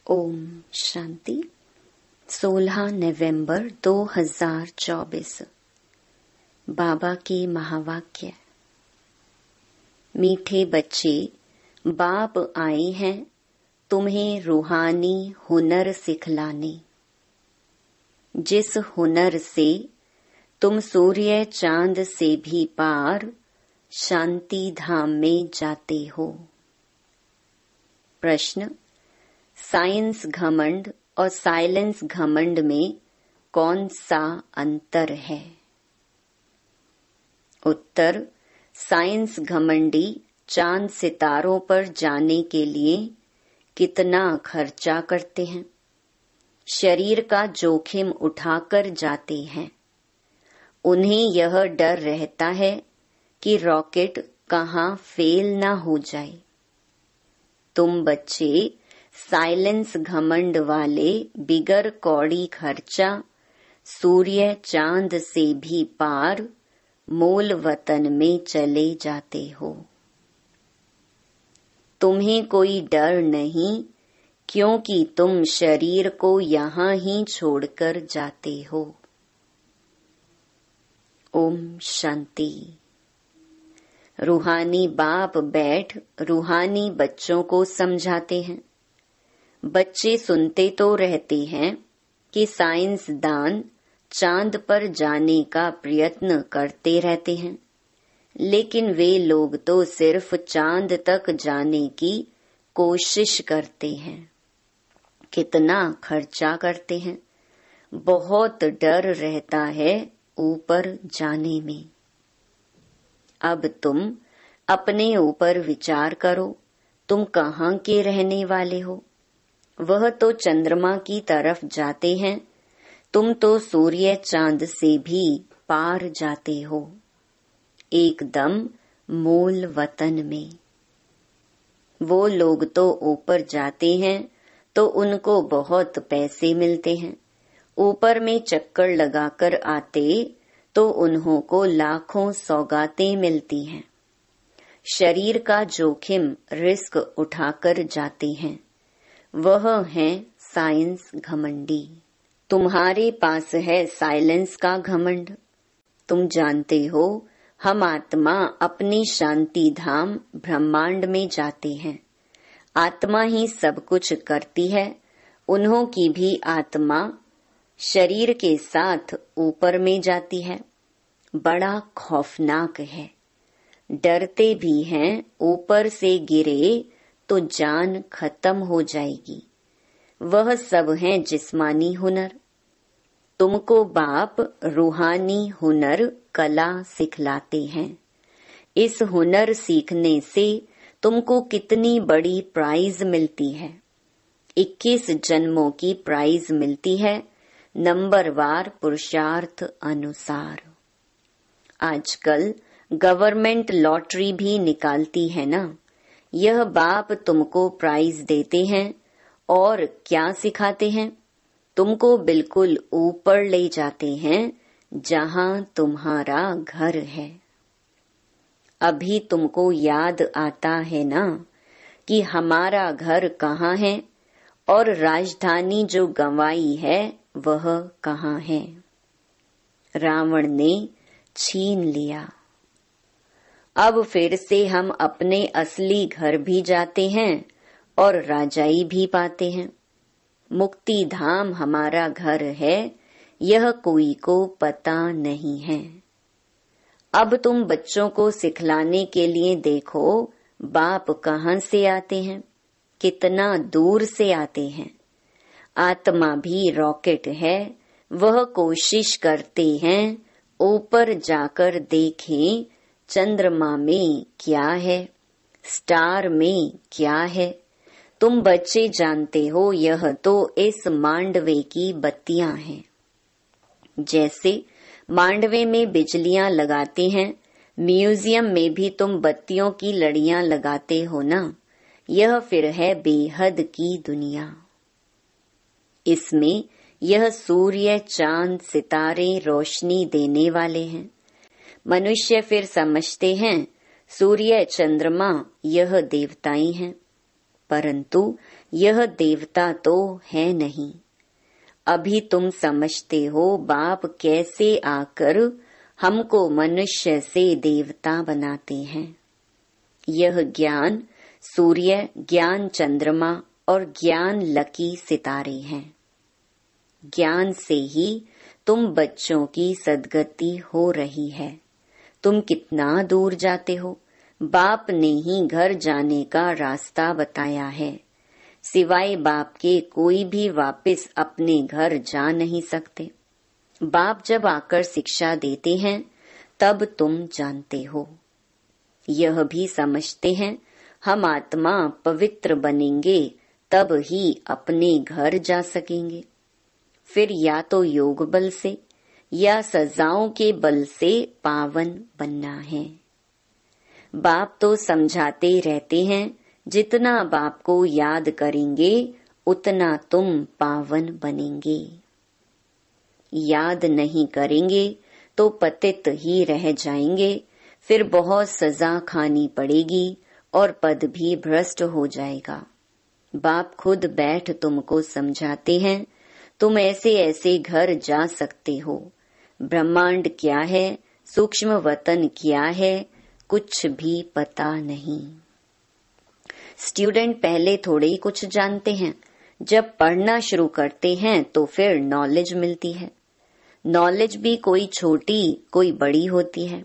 ओम शांति। 16 नवंबर 2024। बाबा के महावाक्य। मीठे बच्चे, बाप आए हैं तुम्हें रूहानी हुनर सिखलाने। जिस हुनर से तुम सूर्य चांद से भी पार शांति धाम में जाते हो। प्रश्न: साइंस घमंड और साइलेंस घमंड में कौन सा अंतर है? उत्तर: साइंस घमंडी चांद सितारों पर जाने के लिए कितना खर्चा करते हैं, शरीर का जोखिम उठाकर जाते हैं। उन्हें यह डर रहता है कि रॉकेट कहाँ फेल ना हो जाए। तुम बच्चे साइलेंस घमंड वाले बिगर कौड़ी खर्चा सूर्य चांद से भी पार मूल वतन में चले जाते हो। तुम्हें कोई डर नहीं, क्योंकि तुम शरीर को यहाँ ही छोड़कर जाते हो। ओम शांति। रूहानी बाप बैठ रूहानी बच्चों को समझाते हैं। बच्चे सुनते तो रहते हैं कि साइंसदान चांद पर जाने का प्रयत्न करते रहते हैं, लेकिन वे लोग तो सिर्फ चांद तक जाने की कोशिश करते हैं। कितना खर्चा करते हैं, बहुत डर रहता है ऊपर जाने में। अब तुम अपने ऊपर विचार करो, तुम कहाँ के रहने वाले हो? वह तो चंद्रमा की तरफ जाते हैं, तुम तो सूर्य चांद से भी पार जाते हो, एकदम मूल वतन में। वो लोग तो ऊपर जाते हैं तो उनको बहुत पैसे मिलते हैं, ऊपर में चक्कर लगाकर आते तो उन्हों को लाखों सौगातें मिलती हैं। शरीर का जोखिम रिस्क उठाकर जाते हैं। वह है साइंस घमंडी। तुम्हारे पास है साइलेंस का घमंड। तुम जानते हो हम आत्मा अपनी शांति धाम ब्रह्मांड में जाते हैं। आत्मा ही सब कुछ करती है। उन्हों की भी आत्मा शरीर के साथ ऊपर में जाती है। बड़ा खौफनाक है, डरते भी हैं ऊपर से गिरे तो जान खत्म हो जाएगी। वह सब है जिस्मानी हुनर। तुमको बाप रूहानी हुनर कला सिखलाते हैं। इस हुनर सीखने से तुमको कितनी बड़ी प्राइज मिलती है। 21 जन्मों की प्राइज मिलती है, नंबरवार पुरुषार्थ अनुसार। आजकल गवर्नमेंट लॉटरी भी निकालती है ना। यह बाप तुमको प्राइज देते हैं और क्या सिखाते हैं? तुमको बिल्कुल ऊपर ले जाते हैं, जहां तुम्हारा घर है। अभी तुमको याद आता है ना कि हमारा घर कहाँ है और राजधानी जो गंवाई है वह कहाँ है? रावण ने छीन लिया। अब फिर से हम अपने असली घर भी जाते हैं और राजाई भी पाते हैं। मुक्ति धाम हमारा घर है, यह कोई को पता नहीं है। अब तुम बच्चों को सिखलाने के लिए देखो, बाप कहाँ से आते हैं, कितना दूर से आते हैं। आत्मा भी रॉकेट है, वह कोशिश करते हैं ऊपर जाकर देखें चंद्रमा में क्या है, स्टार में क्या है। तुम बच्चे जानते हो यह तो इस मांडवे की बत्तियां हैं। जैसे मांडवे में बिजलियां लगाते हैं, म्यूजियम में भी तुम बत्तियों की लड़ियां लगाते हो ना। यह फिर है बेहद की दुनिया। इसमें यह सूर्य चांद सितारे रोशनी देने वाले हैं। मनुष्य फिर समझते हैं सूर्य चंद्रमा यह देवताएं हैं, परंतु यह देवता तो है नहीं। अभी तुम समझते हो बाप कैसे आकर हमको मनुष्य से देवता बनाते हैं। यह ज्ञान सूर्य, ज्ञान चंद्रमा और ज्ञान लकी सितारे हैं। ज्ञान से ही तुम बच्चों की सद्गति हो रही है। तुम कितना दूर जाते हो, बाप ने ही घर जाने का रास्ता बताया है। सिवाय बाप के कोई भी वापस अपने घर जा नहीं सकते। बाप जब आकर शिक्षा देते हैं तब तुम जानते हो। यह भी समझते हैं हम आत्मा पवित्र बनेंगे तब ही अपने घर जा सकेंगे। फिर या तो योग बल से या सजाओं के बल से पावन बनना है। बाप तो समझाते रहते हैं जितना बाप को याद करेंगे उतना तुम पावन बनेंगे। याद नहीं करेंगे तो पतित ही रह जाएंगे। फिर बहुत सजा खानी पड़ेगी और पद भी भ्रष्ट हो जाएगा। बाप खुद बैठ तुमको समझाते हैं तुम ऐसे ऐसे घर जा सकते हो। ब्रह्मांड क्या है, सूक्ष्म वतन क्या है, कुछ भी पता नहीं। स्टूडेंट पहले थोड़े ही कुछ जानते हैं। जब पढ़ना शुरू करते हैं तो फिर नॉलेज मिलती है। नॉलेज भी कोई छोटी कोई बड़ी होती है।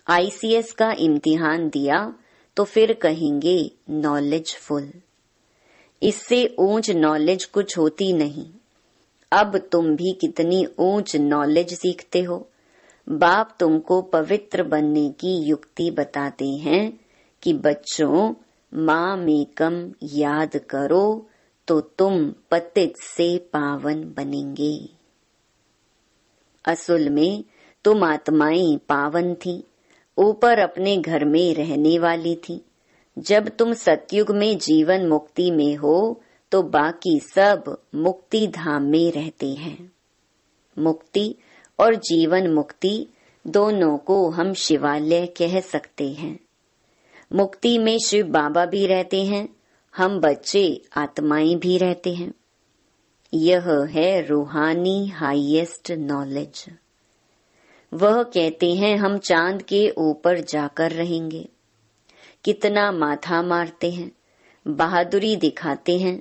आईसीएस का इम्तिहान दिया तो फिर कहेंगे नॉलेजफुल। इससे ऊंच नॉलेज कुछ होती नहीं। अब तुम भी कितनी ऊंच नॉलेज सीखते हो। बाप तुमको पवित्र बनने की युक्ति बताते हैं कि बच्चों माँ मेकम याद करो तो तुम पतित से पावन बनेंगे। असल में तुम आत्माएं पावन थी, ऊपर अपने घर में रहने वाली थी। जब तुम सतयुग में जीवन मुक्ति में हो तो बाकी सब मुक्ति धाम में रहते हैं। मुक्ति और जीवन मुक्ति दोनों को हम शिवालय कह सकते हैं। मुक्ति में शिव बाबा भी रहते हैं, हम बच्चे आत्माएं भी रहते हैं। यह है रूहानी हाईएस्ट नॉलेज। वह कहते हैं हम चांद के ऊपर जाकर रहेंगे। कितना माथा मारते हैं, बहादुरी दिखाते हैं,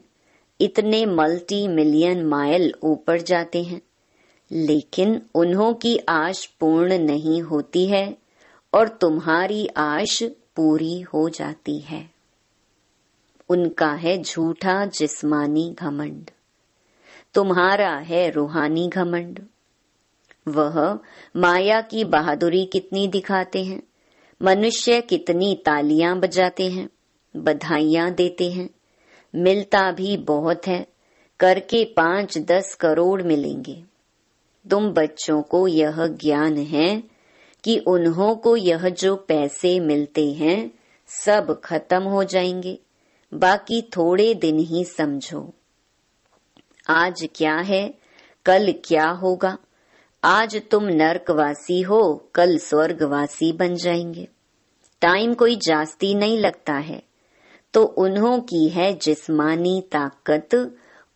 इतने मल्टी मिलियन माइल ऊपर जाते हैं, लेकिन उन्हों की आश पूर्ण नहीं होती है और तुम्हारी आश पूरी हो जाती है। उनका है झूठा जिस्मानी घमंड, तुम्हारा है रूहानी घमंड। वह माया की बहादुरी कितनी दिखाते हैं, मनुष्य कितनी तालियां बजाते हैं, बधाइयां देते हैं, मिलता भी बहुत है, करके 5-10 करोड़ मिलेंगे। तुम बच्चों को यह ज्ञान है कि उन्हों को यह जो पैसे मिलते हैं सब खत्म हो जाएंगे, बाकी थोड़े दिन ही समझो। आज क्या है, कल क्या होगा। आज तुम नरकवासी हो, कल स्वर्गवासी बन जाएंगे। टाइम कोई जास्ती नहीं लगता है। तो उन्हों की है जिस्मानी ताकत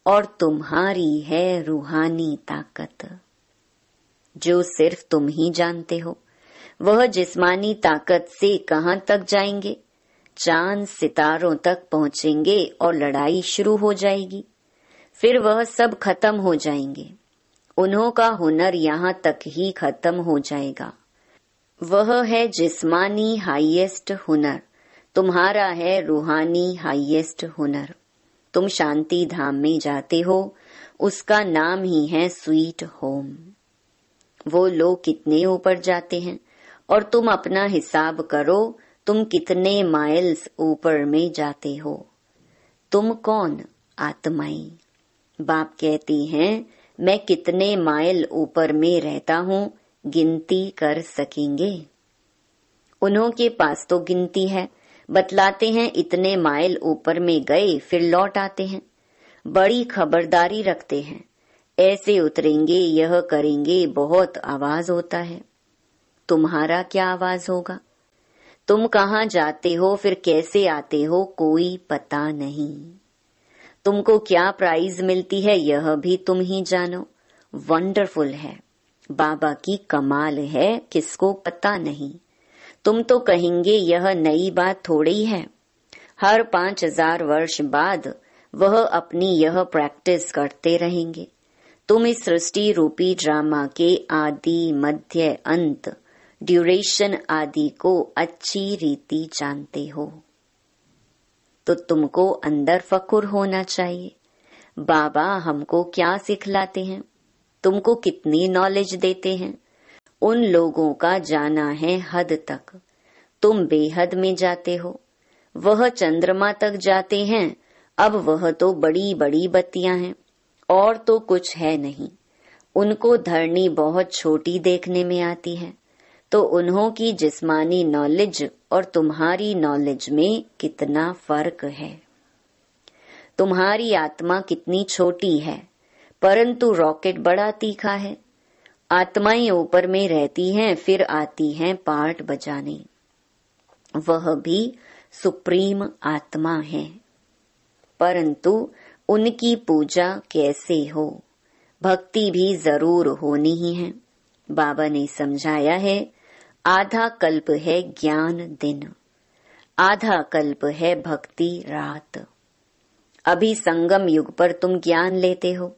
और तुम्हारी है रूहानी ताकत, जो सिर्फ तुम ही जानते हो। वह जिस्मानी ताकत से कहाँ तक जाएंगे, चांद सितारों तक पहुँचेंगे और लड़ाई शुरू हो जाएगी। फिर वह सब खत्म हो जाएंगे। उन्हों का हुनर यहाँ तक ही खत्म हो जाएगा। वह है जिस्मानी हाईएस्ट हुनर, तुम्हारा है रूहानी हाईएस्ट हुनर। तुम शांति धाम में जाते हो, उसका नाम ही है स्वीट होम। वो लोग कितने ऊपर जाते हैं और तुम अपना हिसाब करो, तुम कितने माइल्स ऊपर में जाते हो। तुम कौन? आत्माएं। बाप कहती हैं मैं कितने माइल ऊपर में रहता हूँ, गिनती कर सकेंगे? उन्हों के पास तो गिनती है, बतलाते हैं इतने माइल ऊपर में गए फिर लौट आते हैं। बड़ी खबरदारी रखते हैं, ऐसे उतरेंगे, यह करेंगे, बहुत आवाज होता है। तुम्हारा क्या आवाज होगा? तुम कहाँ जाते हो फिर कैसे आते हो, कोई पता नहीं। तुमको क्या प्राइज मिलती है यह भी तुम ही जानो। वंडरफुल है, बाबा की कमाल है, किसको पता नहीं। तुम तो कहेंगे यह नई बात थोड़ी है। हर 5000 वर्ष बाद वह अपनी यह प्रैक्टिस करते रहेंगे। तुम इस सृष्टि रूपी ड्रामा के आदि मध्य अंत ड्यूरेशन आदि को अच्छी रीति जानते हो, तो तुमको अंदर फक्र होना चाहिए। बाबा हमको क्या सिखलाते हैं, तुमको कितनी नॉलेज देते हैं। उन लोगों का जाना है हद तक, तुम बेहद में जाते हो। वह चंद्रमा तक जाते हैं, अब वह तो बड़ी बड़ी बत्तियां हैं और तो कुछ है नहीं। उनको धरनी बहुत छोटी देखने में आती है, तो उन्हों की जिस्मानी नॉलेज और तुम्हारी नॉलेज में कितना फर्क है। तुम्हारी आत्मा कितनी छोटी है, परंतु रॉकेट बड़ा तीखा है। आत्माएं ऊपर में रहती हैं, फिर आती हैं पार्ट बजाने। वह भी सुप्रीम आत्मा है, परंतु उनकी पूजा कैसे हो, भक्ति भी जरूर होनी ही है। बाबा ने समझाया है, आधा कल्प है ज्ञान दिन, आधा कल्प है भक्ति रात। अभी संगम युग पर तुम ज्ञान लेते हो,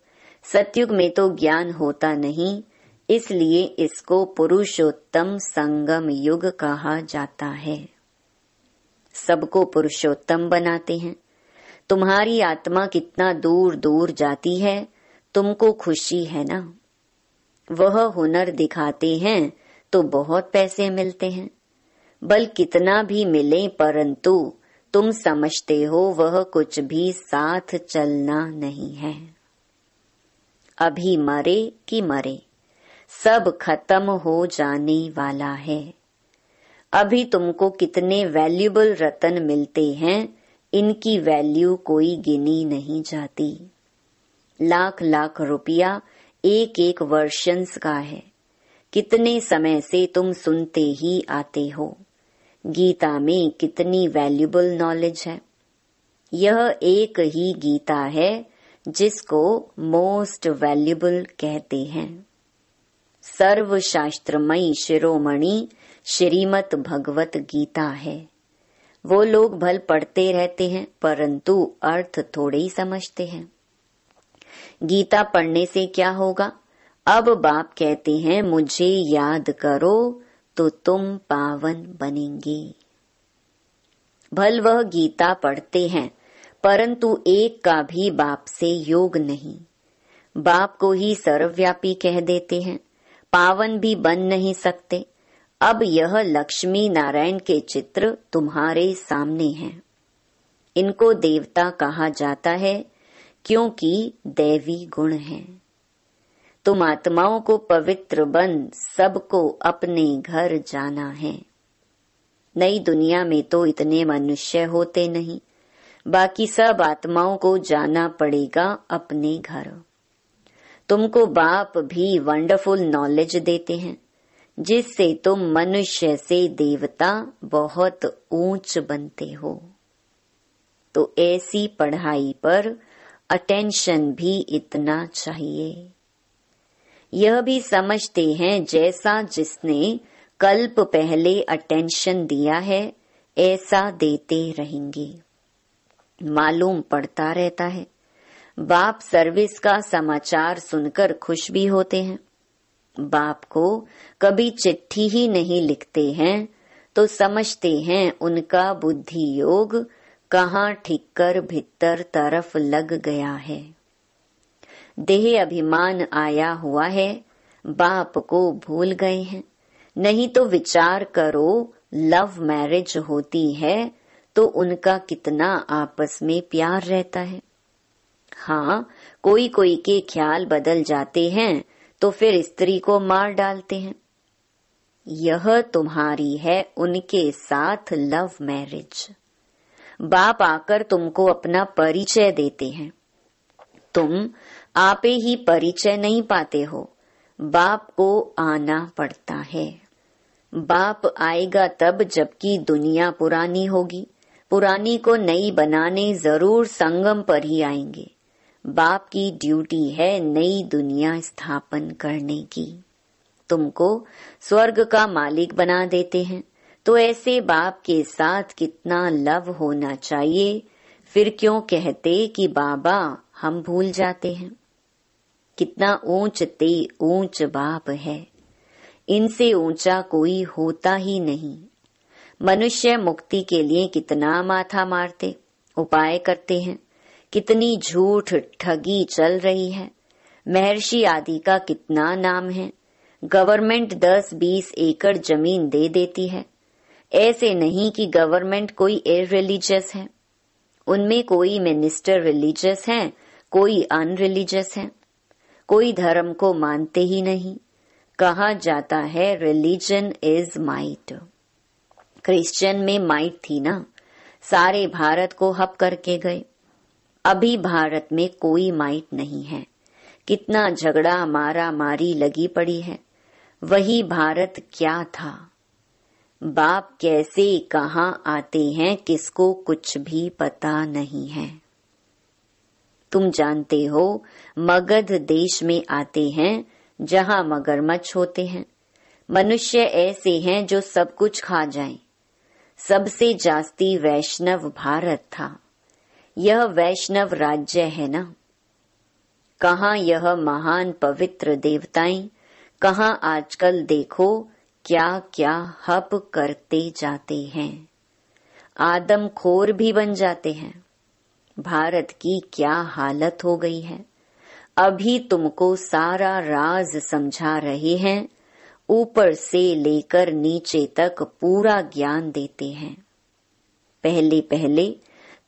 सतयुग में तो ज्ञान होता नहीं, इसलिए इसको पुरुषोत्तम संगम युग कहा जाता है। सबको पुरुषोत्तम बनाते हैं। तुम्हारी आत्मा कितना दूर दूर जाती है, तुमको खुशी है ना। वह हुनर दिखाते हैं तो बहुत पैसे मिलते हैं, बल कितना भी मिले, परंतु तुम समझते हो वह कुछ भी साथ चलना नहीं है। अभी मरे कि मरे, सब खत्म हो जाने वाला है। अभी तुमको कितने वैल्यूएबल रत्न मिलते हैं, इनकी वैल्यू कोई गिनी नहीं जाती। लाख लाख रुपया एक एक वर्षंस का है। कितने समय से तुम सुनते ही आते हो। गीता में कितनी वैल्यूएबल नॉलेज है। यह एक ही गीता है जिसको मोस्ट वैल्यूएबल कहते हैं। सर्वशास्त्रमयी शिरोमणि श्रीमद् भगवत गीता है। वो लोग भल पढ़ते रहते हैं, परंतु अर्थ थोड़े ही समझते हैं। गीता पढ़ने से क्या होगा? अब बाप कहते हैं, मुझे याद करो तो तुम पावन बनेंगे। भल वह गीता पढ़ते हैं, परंतु एक का भी बाप से योग नहीं। बाप को ही सर्वव्यापी कह देते हैं, पावन भी बन नहीं सकते। अब यह लक्ष्मी नारायण के चित्र तुम्हारे सामने हैं। इनको देवता कहा जाता है क्योंकि दैवी गुण हैं। तुम आत्माओं को पवित्र बन सबको अपने घर जाना है। नई दुनिया में तो इतने मनुष्य होते नहीं, बाकी सब आत्माओं को जाना पड़ेगा अपने घर। तुमको बाप भी वंडरफुल नॉलेज देते हैं, जिससे तुम मनुष्य से देवता बहुत ऊंच बनते हो। तो ऐसी पढ़ाई पर अटेंशन भी इतना चाहिए। यह भी समझते हैं जैसा जिसने कल्प पहले अटेंशन दिया है ऐसा देते रहेंगे। मालूम पड़ता रहता है। बाप सर्विस का समाचार सुनकर खुश भी होते हैं। बाप को कभी चिट्ठी ही नहीं लिखते हैं तो समझते हैं उनका बुद्धि योग कहाँ ठिक्कर भीतर तरफ लग गया है। देह अभिमान आया हुआ है, बाप को भूल गए हैं। नहीं तो विचार करो, लव मैरिज होती है तो उनका कितना आपस में प्यार रहता है। हाँ, कोई कोई के ख्याल बदल जाते हैं तो फिर स्त्री को मार डालते हैं। यह तुम्हारी है उनके साथ लव मैरिज। बाप आकर तुमको अपना परिचय देते हैं, तुम आपे ही परिचय नहीं पाते हो, बाप को आना पड़ता है। बाप आएगा तब जबकि दुनिया पुरानी होगी, पुरानी को नई बनाने जरूर संगम पर ही आएंगे। बाप की ड्यूटी है नई दुनिया स्थापन करने की। तुमको स्वर्ग का मालिक बना देते हैं, तो ऐसे बाप के साथ कितना लव होना चाहिए। फिर क्यों कहते कि बाबा हम भूल जाते हैं। कितना ऊंच ते ऊंच बाप है, इनसे ऊंचा कोई होता ही नहीं। मनुष्य मुक्ति के लिए कितना माथा मारते उपाय करते हैं, कितनी झूठ ठगी चल रही है। महर्षि आदि का कितना नाम है। गवर्नमेंट 10-20 एकड़ जमीन दे देती है। ऐसे नहीं कि गवर्नमेंट कोई इररिलीजियस है। उनमें कोई मिनिस्टर रिलीजियस है, कोई अनरिलीजियस है। कोई धर्म को मानते ही नहीं। कहा जाता है रिलीजन इज माइट। क्रिश्चियन में माइट थी ना, सारे भारत को हप करके गए। अभी भारत में कोई माइट नहीं है। कितना झगड़ा मारा मारी लगी पड़ी है। वही भारत क्या था। बाप कैसे कहाँ आते हैं किसको कुछ भी पता नहीं है। तुम जानते हो मगध देश में आते हैं जहाँ मगरमच्छ होते हैं। मनुष्य ऐसे हैं जो सब कुछ खा जाएं। सबसे जास्ती वैष्णव भारत था। यह वैष्णव राज्य है ना। कहाँ यह महान पवित्र देवताएं, कहाँ आजकल देखो क्या क्या हप करते जाते हैं। आदमखोर भी बन जाते हैं। भारत की क्या हालत हो गई है। अभी तुमको सारा राज समझा रहे हैं। ऊपर से लेकर नीचे तक पूरा ज्ञान देते हैं। पहले पहले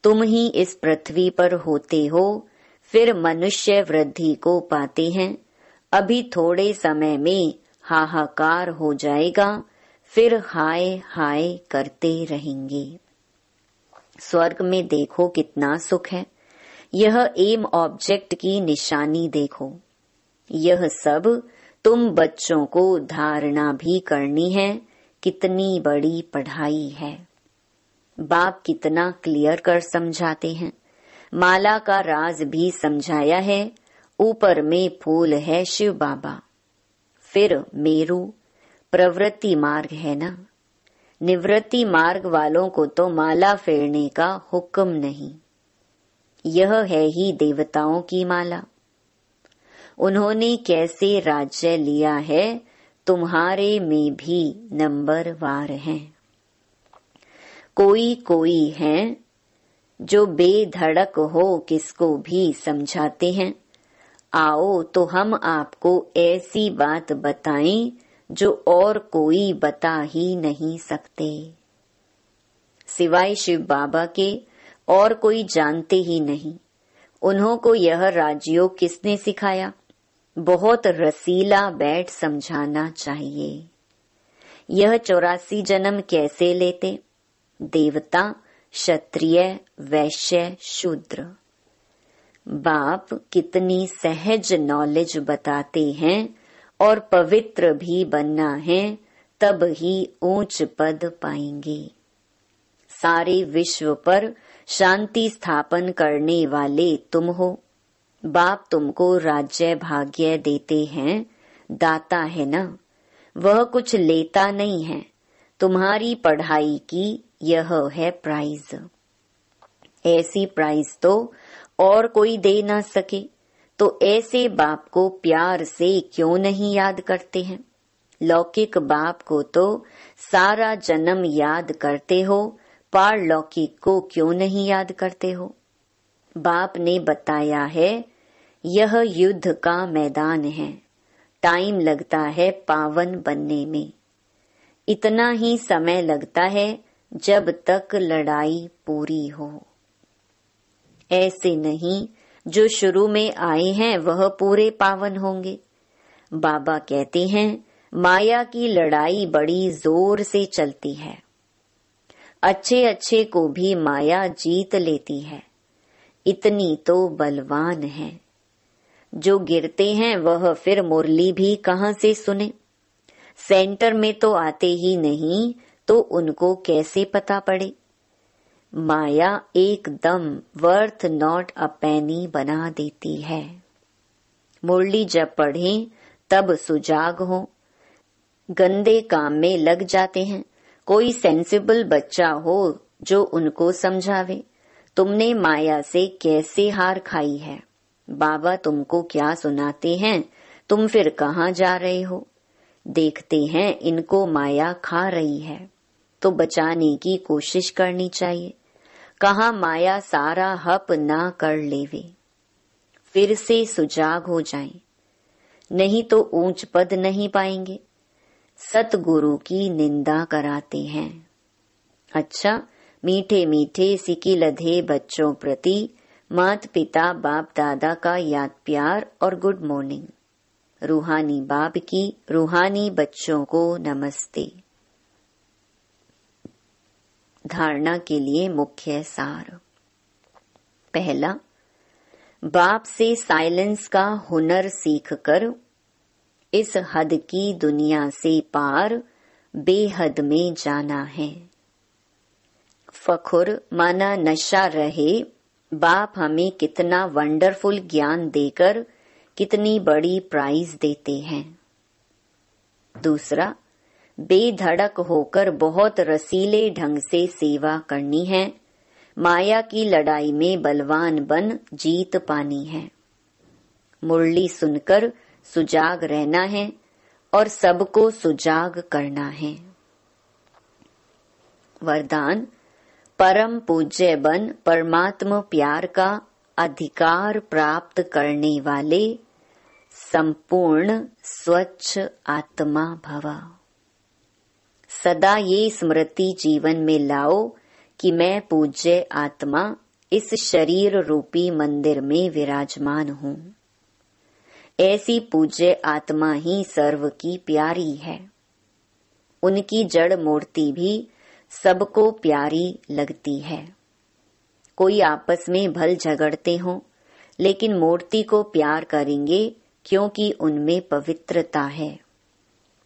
तुम ही इस पृथ्वी पर होते हो, फिर मनुष्य वृद्धि को पाते हैं। अभी थोड़े समय में हाहाकार हो जाएगा, फिर हाय हाय करते रहेंगे। स्वर्ग में देखो कितना सुख है। यह एम ऑब्जेक्ट की निशानी देखो। यह सब तुम बच्चों को धारणा भी करनी है। कितनी बड़ी पढ़ाई है। बाप कितना क्लियर कर समझाते हैं। माला का राज भी समझाया है। ऊपर में फूल है शिव बाबा। फिर मेरू प्रवृत्ति मार्ग है ना। निवृत्ति मार्ग वालों को तो माला फेरने का हुक्म नहीं। यह है ही देवताओं की माला। उन्होंने कैसे राज्य लिया है, तुम्हारे में भी नंबर वार हैं। कोई कोई हैं जो बेधड़क हो किसको भी समझाते हैं। आओ तो हम आपको ऐसी बात बताएं जो और कोई बता ही नहीं सकते। सिवाय शिव बाबा के और कोई जानते ही नहीं। उन्हों को यह राजयोग किसने सिखाया। बहुत रसीला बैठ समझाना चाहिए। यह 84 जन्म कैसे लेते। देवता, क्षत्रिय, वैश्य, शूद्र। बाप कितनी सहज नॉलेज बताते हैं। और पवित्र भी बनना है, तब ही ऊंच पद पाएंगे। सारे विश्व पर शांति स्थापन करने वाले तुम हो। बाप तुमको राज्य भाग्य देते हैं। दाता है ना, वह कुछ लेता नहीं है। तुम्हारी पढ़ाई की यह है प्राइज। ऐसी प्राइज तो और कोई दे ना सके। तो ऐसे बाप को प्यार से क्यों नहीं याद करते हैं। लौकिक बाप को तो सारा जन्म याद करते हो, पारलौकिक को क्यों नहीं याद करते हो। बाप ने बताया है यह युद्ध का मैदान है। टाइम लगता है पावन बनने में। इतना ही समय लगता है जब तक लड़ाई पूरी हो। ऐसे नहीं जो शुरू में आए हैं वह पूरे पावन होंगे। बाबा कहते हैं माया की लड़ाई बड़ी जोर से चलती है। अच्छे अच्छे को भी माया जीत लेती है। इतनी तो बलवान है। जो गिरते हैं वह फिर मुरली भी कहाँ से सुने। सेंटर में तो आते ही नहीं, तो उनको कैसे पता पड़े। माया एकदम वर्थ नॉट अ पेनी बना देती है। मुरली जब पढ़ें तब सुजाग हो, गंदे काम में लग जाते हैं। कोई सेंसिबल बच्चा हो जो उनको समझावे, तुमने माया से कैसे हार खाई है, बाबा तुमको क्या सुनाते हैं, तुम फिर कहाँ जा रहे हो। देखते हैं इनको माया खा रही है तो बचाने की कोशिश करनी चाहिए। कहाँ माया सारा हप ना कर लेवे, फिर से सुजाग हो जाएं, नहीं तो ऊंच पद नहीं पाएंगे। सतगुरु की निंदा कराते हैं। अच्छा, मीठे मीठे सिकी लधे बच्चों प्रति मात पिता बाप दादा का याद प्यार और गुड मॉर्निंग। रूहानी बाप की रूहानी बच्चों को नमस्ते। धारणा के लिए मुख्य सार। पहला, बाप से साइलेंस का हुनर सीखकर इस हद की दुनिया से पार बेहद में जाना है। फखुर माना नशा रहे, बाप हमें कितना वंडरफुल ज्ञान देकर कितनी बड़ी प्राइज देते हैं। दूसरा, बेधड़क होकर बहुत रसीले ढंग से सेवा करनी है। माया की लड़ाई में बलवान बन जीत पानी है। मुरली सुनकर सुजाग रहना है और सबको सुजाग करना है। वरदान, परम पूज्य बन परमात्मा प्यार का अधिकार प्राप्त करने वाले संपूर्ण स्वच्छ आत्मा भव। सदा ये स्मृति जीवन में लाओ कि मैं पूज्य आत्मा इस शरीर रूपी मंदिर में विराजमान हूँ। ऐसी पूज्य आत्मा ही सर्व की प्यारी है। उनकी जड़ मूर्ति भी सबको प्यारी लगती है। कोई आपस में भल झगड़ते हों, लेकिन मूर्ति को प्यार करेंगे क्योंकि उनमें पवित्रता है।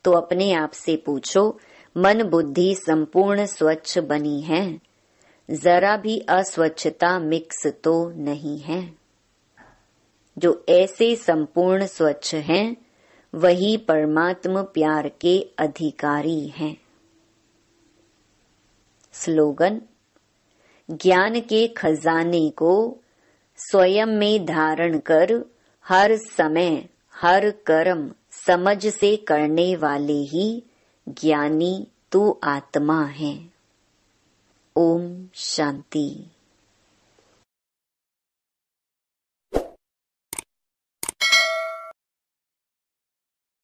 तो अपने आप से पूछो, मन बुद्धि संपूर्ण स्वच्छ बनी है, जरा भी अस्वच्छता मिक्स तो नहीं है। जो ऐसे संपूर्ण स्वच्छ हैं, वही परमात्मा प्यार के अधिकारी हैं। स्लोगन, ज्ञान के खजाने को स्वयं में धारण कर हर समय हर कर्म समझ से करने वाले ही ज्ञानी तू आत्मा है। ओम शांति।